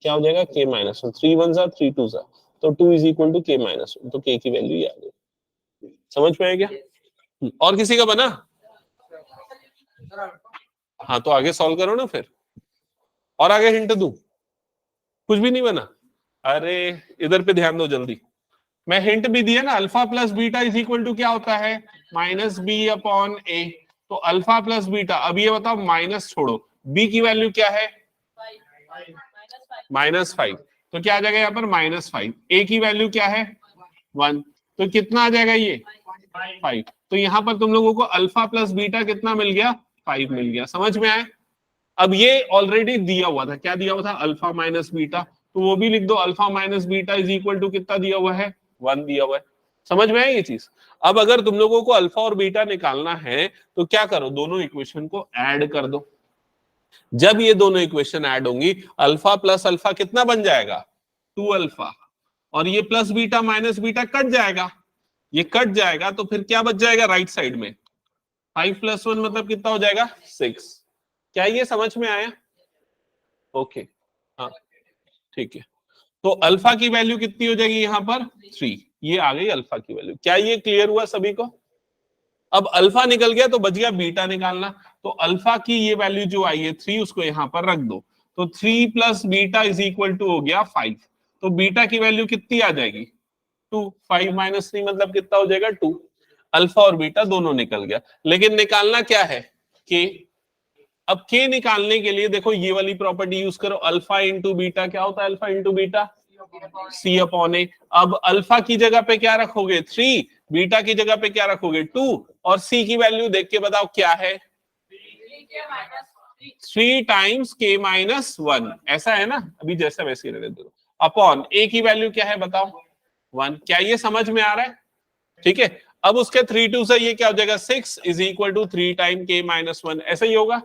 क्या हो जाएगा के माइनस 1, 3 1 3 2 तो 2 इज इक्वल टू के माइनस 1, तो के की वैल्यू ये आ गई। समझ में आया क्या? और किसी का बना? हाँ तो आगे सॉल्व करो ना फिर, और आगे हिंट दूं? कुछ भी नहीं बना? अरे इधर पे ध्यान दो जल्दी, मैं हिंट भी दिया ना, alpha plus beta is equal to क्या होता है, माइनस बी अपॉन ए। तो अल्फा प्लस बीटा, अब ये बताओ माइनस छोड़ो, बी की वैल्यू क्या है -5, तो क्या आ जाएगा यहाँ पर -5। ए की वैल्यू क्या है 1, तो कितना आ जाएगा ये 5। तो यहाँ पर तुम लोगों को अल्फा प्लस बीटा कितना मिल गया, 5 मिल गया। समझ में आया? अब ये ऑलरेडी दिया हुआ था, क्या दिया हुआ था, अल्फा माइनस बीटा, तो वो भी लिख दो, alpha minus beta is equal to कितना दिया हुआ है 1 दिया हुआ है। समझ में आया ये चीज? अब अगर तुम लोगों को अल्फा और बीटा निकालना है तो क्या करो, दोनों इक्वेशन को ऐड कर दो। जब ये दोनों इक्वेशन ऐड होंगी, अल्फा प्लस अल्फा कितना बन जाएगा 2 अल्फा, और ये plus beta minus beta cut जाएगा, ये कट जाएगा, तो फिर क्या बच जाएगा राइट साइड में, 5 + 1 मतलब कितना हो जाएगा 6। क्या ये समझ में आया? ओके, हाँ ठीक है। तो अल्फा की वैल्यू कितनी हो जाएगी यहाँ पर 3, ये आ गई अल्फा की वैल्यू। क्या ये क्लियर हुआ सभी को? अब अल्फा निकल गया तो बच गया बीटा निकालना। तो अल्फा की ये वैल्यू जो आई है 3, उसको यहाँ पर रख दो, तो 3 + बीटा इज इक्वल टू हो गया 5। तो बीटा की वैल्यू कितनी आ जाएगी 2, 5 - 3 मतलब कितना हो जाएगा 2। अल्फा और बीटा दोनों निकल गया, लेकिन निकालना क्या है के। अब के निकालने के लिए देखो ये वाली प्रॉपर्टी यूज करो, अल्फा इंटू बीटा क्या होता है, alpha into beta C upon a. अब अल्फा की जगह पे क्या रखोगे 3, बीटा की जगह पे क्या रखोगे 2, और सी की वैल्यू देख के बताओ क्या है 3 टाइम्स k माइनस 1, ऐसा है ना, अभी जैसा वैसे ही रहने दो। अपॉन a की वैल्यू क्या है बताओ 1, क्या ये समझ में आ रहा है? ठीक है, अब उसके 3 2 से ये क्या हो जाएगा 6 is equal to 3 time k minus 1, ऐसा ही होगा।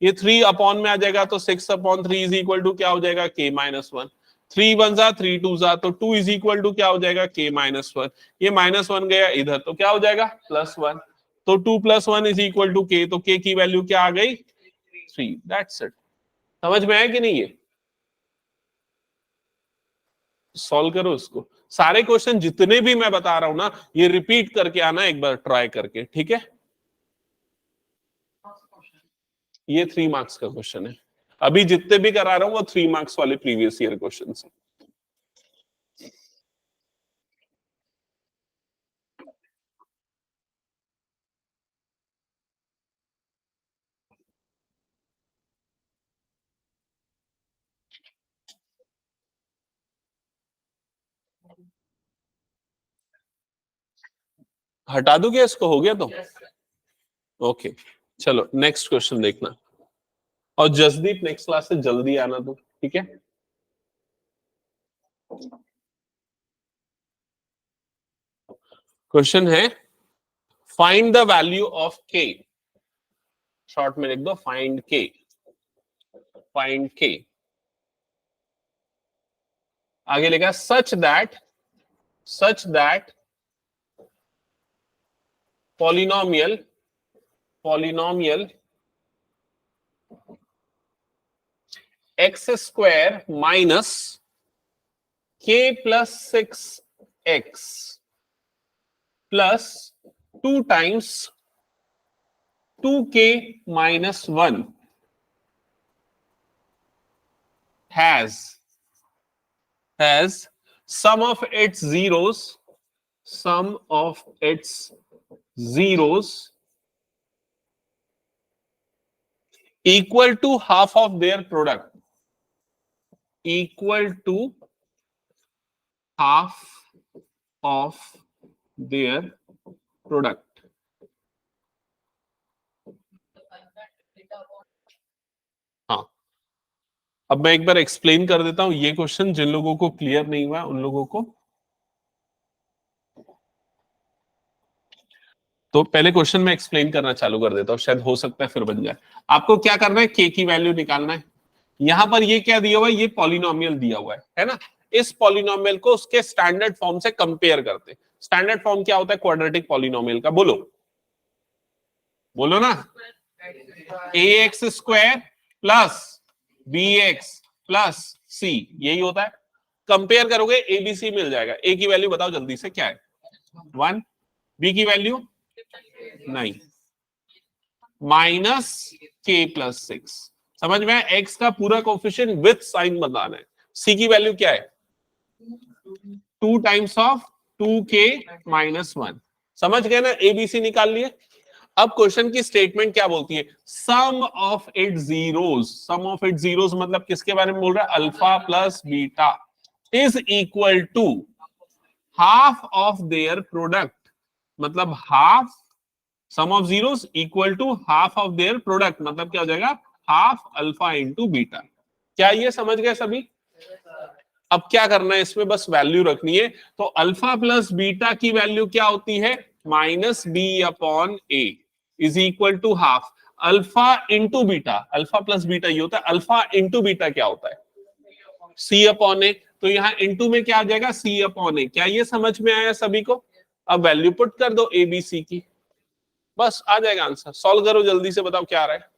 ये 3 अपॉन में आ जाएगा तो 6 अपॉन 3 इज इक्वल टू क्या हो जाएगा k माइनस 1। 3 1 जा 3 2 जा तो 2 इज इक्वल टू क्या हो जाएगा k माइनस 1। ये माइनस 1 गया इधर तो क्या हो जाएगा प्लस 1, तो 2 plus 1 is equal to k, तो k की वैल्यू क्या आ गई 3। That's it. समझ में आया कि नहीं? ये सॉल्व करो इसको। सारे क्वेश्चन जितने भी मैं बता रहा हूं ना, ये रिपीट करके आना एक बार ट्राई करके, ठीक है? ये 3 मार्क्स का क्वेश्चन है। अभी जितने भी करा रहा हूं वो 3 मार्क्स वाले प्रीवियस ईयर क्वेश्चन है। हटा दूं क्या इसको? हो गया तो ओके। चलो नेक्स्ट क्वेश्चन देखना, और जसदीप नेक्स्ट क्लास से जल्दी आना तो, ठीक है? क्वेश्चन है find the value of k, short में लिख दो फाइंड k, फाइंड k। आगे लिखा such that polynomial x square minus k plus 6x plus 2 times 2k minus 1 has sum of its zeros equal to half of their product, equal to half of their product। हाँ, अब मैं एक बार explain कर देता हूं ये question, जिन लोगों को क्लियर नहीं हुआ उन लोगों को। तो पहले क्वेश्चन में एक्सप्लेन करना चालू कर देता हूं, शायद हो सकता है फिर बन जाए। आपको क्या करना है, k की वैल्यू निकालना है। यहां पर ये क्या दिया हुआ है, ये पॉलिनोमियल दिया हुआ है ना? इस पॉलिनोमियल को उसके स्टैंडर्ड फॉर्म से कंपेयर करते हैं। स्टैंडर्ड फॉर्म क्या होता है क्वाड्रेटिक पॉलिनोमियल का? बोलो बोलो ना, ax square plus bx plus c, यही होता है। कंपेयर करोगे abc मिल जाएगा। a की वैल्यू बताओ जल्दी से क्या है 1, b की वैल्यू नहीं, माइनस k प्लस 6। समझ में? x का पूरा कोफिशिएंट विथ साइन बताना है। c की वैल्यू क्या है 2 टाइम्स ऑफ 2k माइनस 1। समझ गए ना? एबीसी निकाल लिए। अब क्वेश्चन की स्टेटमेंट क्या बोलती है, sum of it zeros. Sum of it zeros मतलब किसके बारे में बोल रहा है, alpha plus beta is equal to half of their product, मतलब half sum of zeros equal to half of their product, मतलब क्या हो जाएगा हाफ अल्फा इंटू बीटा। क्या ये समझ गए सभी? अब क्या करना है इसमें, बस वैल्यू रखनी है। तो अल्फा प्लस बीटा की वैल्यू क्या होती है minus B upon a is equal to half alpha into beta. Alpha plus beta ये होता है, अल्फा इंटू बीटा क्या होता है सी अपॉन ए। तो यहाँ इंटू में क्या आ जाएगा सी अपॉन ए। क्या ये समझ में आया सभी को? अब वैल्यू पुट कर दो ए बी सी की, बस आ जाएगा आंसर। सॉल्व करो जल्दी से, बताओ क्या आ रहा है।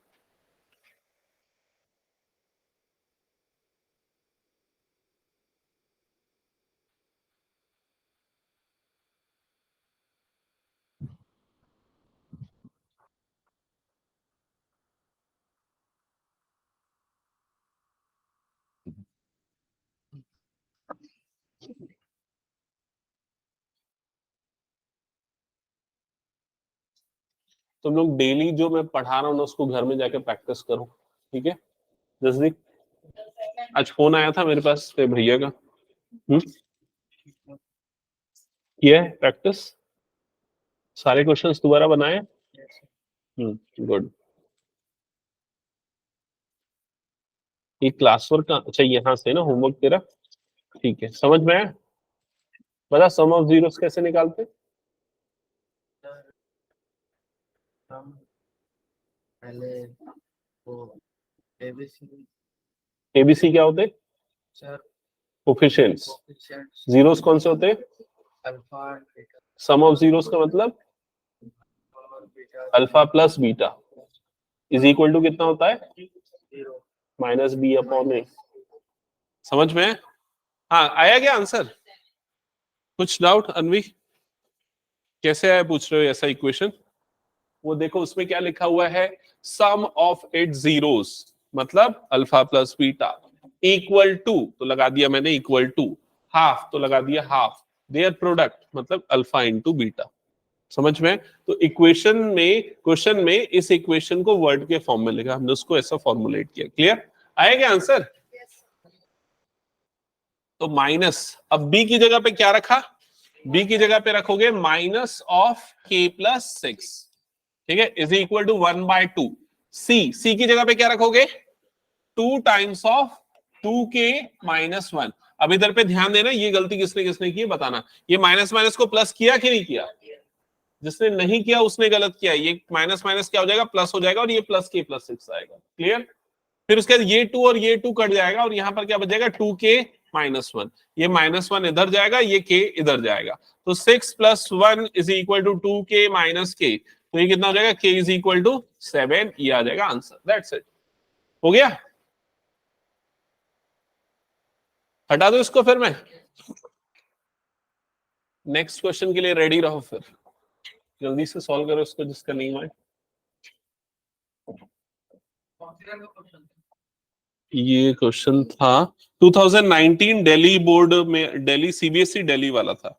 तुम लोग डेली जो मैं पढ़ा रहा हूँ ना उसको घर में जाके प्रैक्टिस करो, ठीक है? जल्दी। आज फोन आया था मेरे पास भैया का, किया है प्रैक्टिस? सारे क्वेश्चंस दोबारा बनाए? गुड। ये क्लास वर्क का, अच्छा यहाँ से ना होमवर्क तेरा, ठीक है, समझ में आया? बता सम ऑफ जीरोस कैसे निकालते? हम पहले वो एबीसी एबीसी क्या होते? Sir coefficients. कोएफिशिएंट्स जीरोस कौन से होते? Alpha beta sum of zeros का मतलब और beta alpha plus beta is equal to कितना होता है? 0 माइनस बी अपॉन ए। समझ में? हाँ, आया क्या आंसर? कुछ डाउट अनवी? कैसे आया पूछ रहे हो ऐसा इक्वेशन? वो देखो उसमें क्या लिखा हुआ है, सम ऑफ इट जीरोस, मतलब alpha plus beta equal to, तो लगा दिया मैंने इक्वल टू, हाफ तो लगा दिया हाफ, देयर प्रोडक्ट मतलब अल्फा इंटू बीटा। समझ में? तो इक्वेशन में, क्वेश्चन में इस इक्वेशन को वर्ड के फॉर्म में लिखा, हमने उसको ऐसा फॉर्मुलेट किया। क्लियर? आएगा आंसर? तो माइनस, अब बी की जगह पे क्या रखा? बी की जगह पे रखोगे माइनस ऑफ के प्लस 6, ठीक है, इज इक्वल टू 1/2। सी की जगह पे क्या रखोगे? 2 टाइम्स ऑफ 2k माइनस 1। अब इधर पे ध्यान देना, ये गलती किसने किसने की है बताना। ये माइनस माइनस को प्लस किया कि नहीं किया? जिसने नहीं किया उसने गलत किया। ये माइनस माइनस क्या हो जाएगा? प्लस हो जाएगा, और ये प्लस के प्लस 6 आएगा। क्लियर? फिर उसके बाद ये 2 और ये 2 कट जाएगा, और यहां पर क्या बचेगा? 2k minus 1। ये माइनस 1 इधर जाएगा, ये k इधर जाएगा, तो 6 + 1 is equal to 2k minus k। तो ये कितना हो जाएगा? k is equal to 7। ये आ जाएगा आंसर। That's it. हो गया? हटा दो इसको, फिर मैं नेक्स्ट क्वेश्चन के लिए रेडी रहो। फिर जल्दी से सॉल्व करो इसको जिसका नहीं हुआ है। ये क्वेश्चन था 2019 दिल्ली बोर्ड में, दिल्ली सीबीएसई दिल्ली वाला था।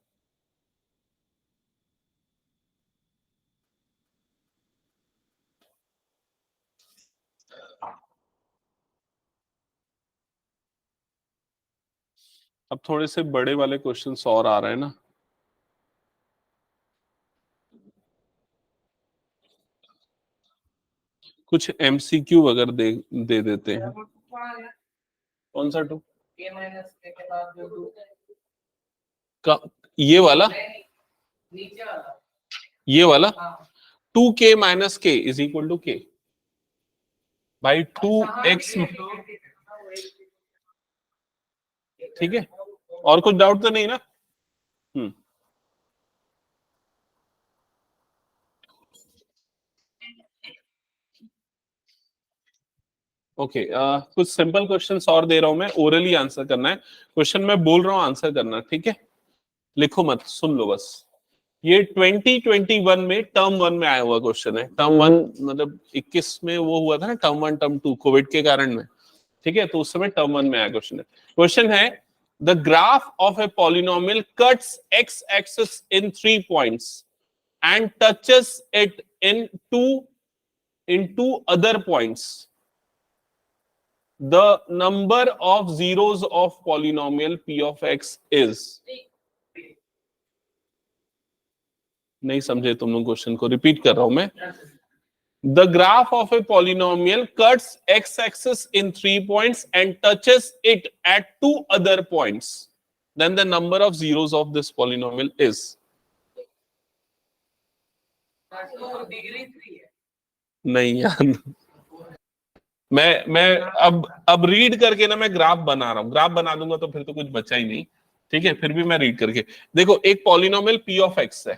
अब थोड़े से बड़े वाले क्वेश्चंस और आ रहे हैं ना, कुछ एमसीक्यू वगैरह दे देते हैं। कौन सा 2? k माइनस k के बाद जो 2 का ये वाला, नीचे वाला, ये वाला हाँ 2k minus k is equal to k by 2x। ठीक है, और कुछ डाउट तो नहीं ना? ओके, कुछ सिंपल क्वेश्चंस और दे रहा हूं मैं, ओरली आंसर करना है। क्वेश्चन मैं बोल रहा हूं, आंसर करना, ठीक है? लिखो मत, सुन लो बस। ये 2021 में टर्म 1 में आया हुआ क्वेश्चन है। टर्म 1 मतलब 21 में वो हुआ था ना, टर्म 1 टर्म 2 कोविड के कारण में, ठीक है? तो उस समय टर्म 1 में आया क्वेश्चन है। क्वेश्चन है the graph of a polynomial cuts x axis in 3 points and touches it in two other points. The number of zeros of polynomial p of x is। नहीं समझे तुम लोग क्वेश्चन को? Repeat कर रहा हूं मैं। The graph of a polynomial cuts x-axis in 3 points and touches it at 2 other points. Then the number of zeros of this polynomial is। Degree 3 है। नहीं यार, मैं अब रीड करके ना मैं ग्राफ बना रहा हूं। ग्राफ बना दूंगा तो फिर तो कुछ बचा ही नहीं, ठीक है? फिर भी मैं रीड करके देखो, एक पॉलिनोमियल p ऑफ x है,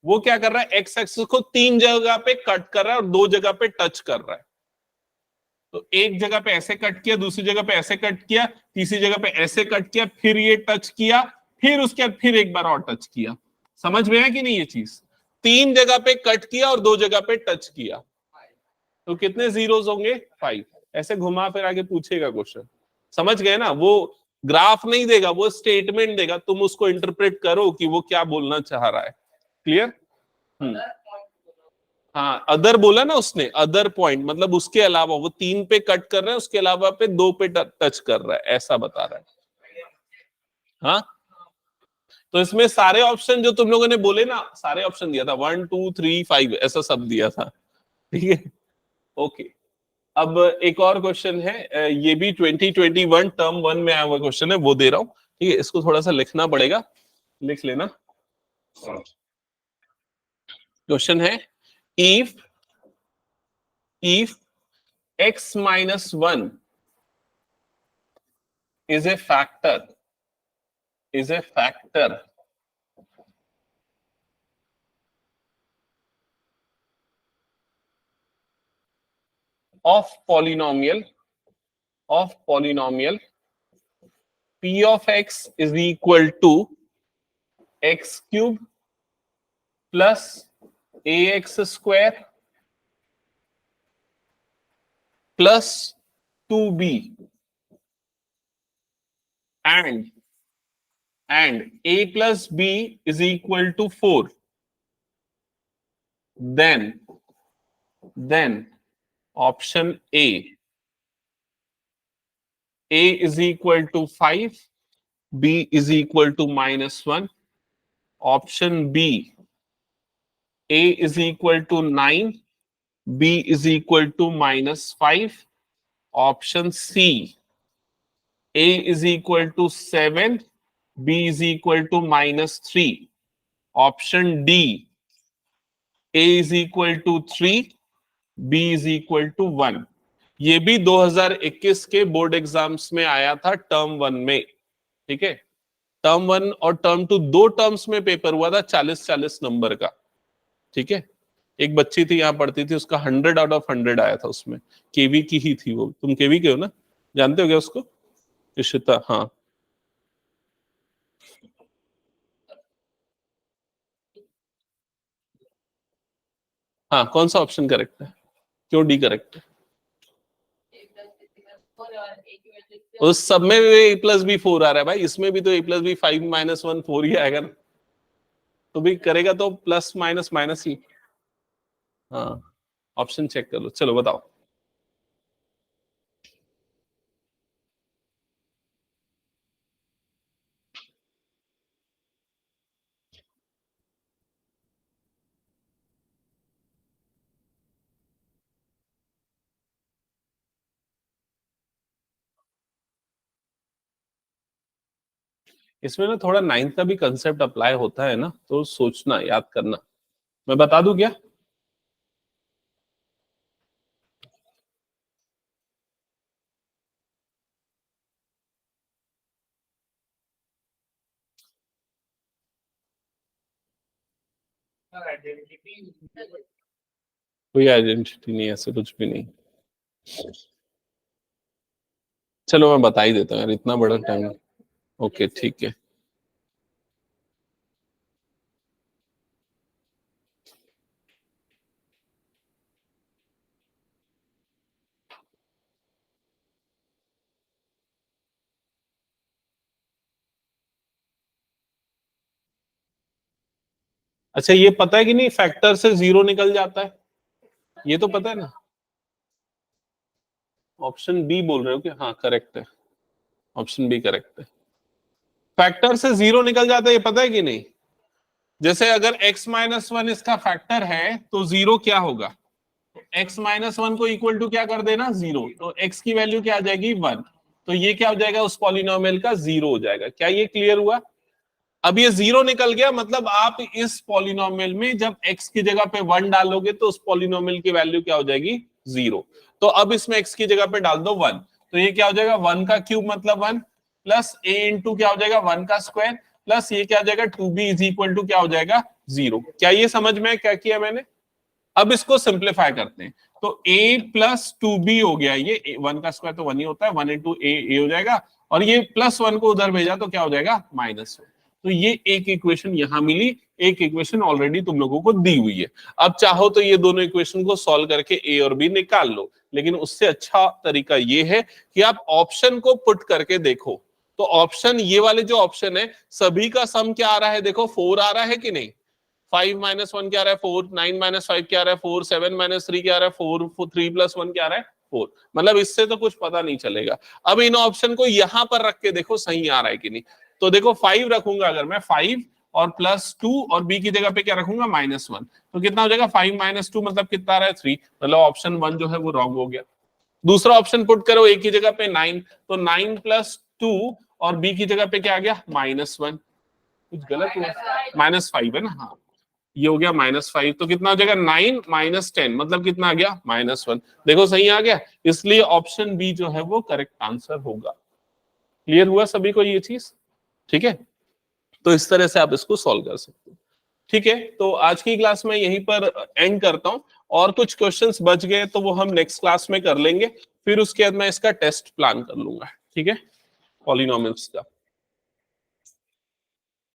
वो क्या कर रहा है? x एक्सिस को 3 जगह पे कट कर रहा है और 2 जगह पे टच कर रहा है। तो एक जगह पे ऐसे कट किया, दूसरी जगह पे ऐसे कट किया, तीसरी जगह पे ऐसे कट किया, फिर ये टच किया, फिर उसके बाद फिर एक बार और टच किया। समझ में आया कि नहीं? ये चीज 3 जगह पे कट किया और 2 जगह पे टच किया, तो कितने जीरोस होंगे? 5। ऐसे घुमा फिर आगे पूछेगा क्वेश्चन। समझ गए ना? वो ग्राफ नहीं देगा, वो स्टेटमेंट देगा, तुम उसको इंटरप्रेट करो कि वो क्या बोलना चाह रहा है। क्लियर? हाँ, अदर बोला ना उसने, अदर पॉइंट मतलब उसके अलावा, वो 3 पे कट कर रहा है, उसके अलावा पे 2 पे टच कर रहा है, ऐसा बता रहा है। हाँ, तो इसमें सारे ऑप्शन जो तुम लोगों ने बोले ना, सारे ऑप्शन दिया था 1 2 3 5 ऐसा सब दिया था, ठीक है। ओके, अब एक और क्वेश्चन है, ये भी 2021 टर्म 1 में आया हुआ क्वेश्चन है, वो दे रहा हूं, ठीक है। इसको थोड़ा सा लिखना पड़ेगा, लिख लेना। क्वेश्चन है if x minus 1 is a factor of polynomial p of x is equal to x cube plus ax square plus 2b and a plus b is equal to 4, then option A is equal to 5, B is equal to -1, option B A is equal to 9, B is equal to -5, option C A is equal to 7, B is equal to -3, option D A is equal to 3, B is equal to 1। ये भी 2021 के board exams में आया था term 1 में, ठीक है। Term 1 और टर्म 2 दो टर्म्स में पेपर हुआ था 40-40 नंबर का, ठीक है। एक बच्ची थी यहाँ पढ़ती थी, उसका 100 आउट ऑफ 100 आया था उसमें, केवी की ही थी वो। तुम केवी के हो ना, जानते हो क्या उसको? इशिता, हाँ। हाँ, कौन सा ऑप्शन करेक्ट है? क्यों डी करेक्ट है? उस सब में ए प्लस बी 4 आ रहा है भाई, इसमें भी तो ए प्लस बी 5 -1 4 ही आएगा ना, तो भी करेगा तो प्लस माइनस माइनस ही। हाँ, ऑप्शन चेक कर लो। चलो बताओ। इसमें ना थोड़ा 9th का भी कंसेप्ट अप्लाई होता है ना, तो सोचना, याद करना। मैं बता दूं क्या? कोई आइडेंटिटी नहीं, ऐसे कुछ भी नहीं। चलो मैं बता ही देता हूँ यार, इतना बड़ा टाइम। ओके ठीक है। अच्छा, ये पता है कि नहीं फैक्टर से 0 निकल जाता है? ये तो पता है ना। ऑप्शन बी बोल रहे हो कि? हाँ करेक्ट है, ऑप्शन बी करेक्ट है। फैक्टर से 0 निकल जाता है, ये पता है कि नहीं? जैसे अगर x -1 इसका फैक्टर है तो 0 क्या होगा? x -1 को इक्वल टू क्या कर देना? 0। तो x की वैल्यू क्या आ जाएगी? 1। तो ये क्या हो जाएगा? उस पॉलिनोमियल का 0 हो जाएगा। क्या ये क्लियर हुआ? अब ये 0 निकल गया, मतलब आप इस पॉलिनोमियल में जब x की जगह पे 1 डालोगे तो उस पॉलिनोमियल की वैल्यू क्या हो जाएगी? 0। तो अब इसमें x की जगह पे डाल दो 1, तो ये क्या हो जाएगा? 1 का क्यूब मतलब 1 प्लस a इंटू क्या हो जाएगा? 1 का स्क्वायर प्लस ये क्या हो जाएगा? 2b इज इक्वल टू क्या हो जाएगा? 0। क्या ये समझ में क्या किया मैंने? अब इसको सिंप्लीफाई करते हैं, तो a प्लस 2b हो गया। ये 1 का स्क्वायर तो 1 ही होता है, 1 इंटू a हो जाएगा, और ये प्लस 1 को उधर भेजा तो क्या हो जाएगा? -1। तो ये एक इक्वेशन यहां मिली, एक इक्वेशन ऑलरेडी तुम लोगों को दी हुई है। अब चाहो तो ये दोनों इक्वेशन को सॉल्व करके a और b निकाल लो, लेकिन उससे अच्छा तरीका ये है कि आप ऑप्शन को पुट करके देखो। तो ऑप्शन, ये वाले जो ऑप्शन है, सभी का सम क्या आ रहा है? देखो 4 आ रहा है कि नहीं? 5 - 1 क्या आ रहा है? 4। 9 - 5 क्या आ रहा है? 4। 7 - 3 क्या आ रहा है? 4। 3 + 1 क्या आ रहा है? 4। मतलब इससे तो कुछ पता नहीं चलेगा। अब इन ऑप्शन को यहां पर रख के देखो सही आ रहा है कि नहीं। तो देखो 5 रखूंगा अगर मैं, 5 और +2 और b की जगह पे क्या रखूंगा -1, तो कितना हो जाएगा 5 - 2 मतलब कितना आ रहा है 3, मतलब ऑप्शन 1 जो है वो रॉन्ग हो गया। दूसरा ऑप्शन पुट करो, a की जगह पे 9, तो 9 + 2 और b की जगह पे क्या आ गया -1, कुछ गलत हुआ, -5 है ना, हाँ ये हो गया -5, तो कितना हो जाएगा 9 - 10 मतलब कितना आ गया -1, देखो सही आ गया, इसलिए ऑप्शन बी जो है वो करेक्ट आंसर होगा। क्लियर हुआ सभी को ये चीज? ठीक है, तो इस तरह से आप इसको सॉल्व कर सकते हो। ठीक है, तो आज की क्लास में यहीं पर एंड करता हूं, और कुछ क्वेश्चंस बच गए तो वो हम नेक्स्ट क्लास में कर लेंगे, फिर उसके बाद मैं इसका टेस्ट प्लान कर लूंगा। ठीक है, पॉलिनोमियल्स का।